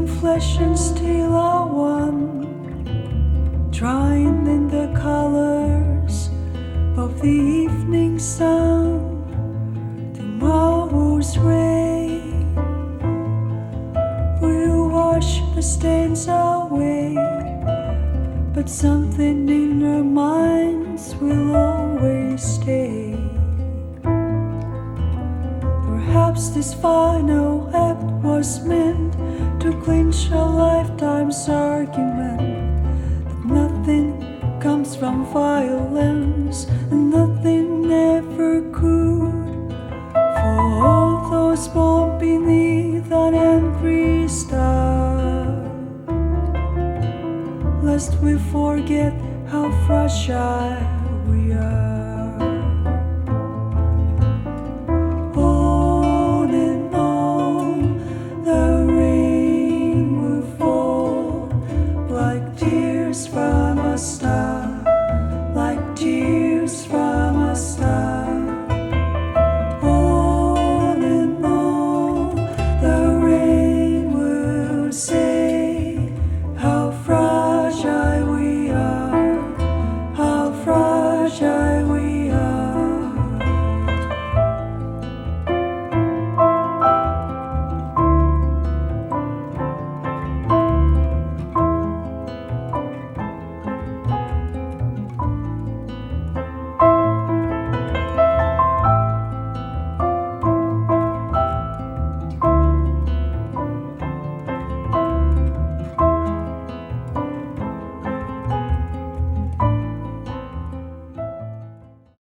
in flesh and steel are one, drying in the colors of the evening sun. Tomorrow's rain will wash the stains away, but something in our minds will always stay. Perhaps this final act was meant to clinch a lifetime's argument, that nothing comes from violence and nothing ever could. For all those born beneath an angry star, lest we forget how fragile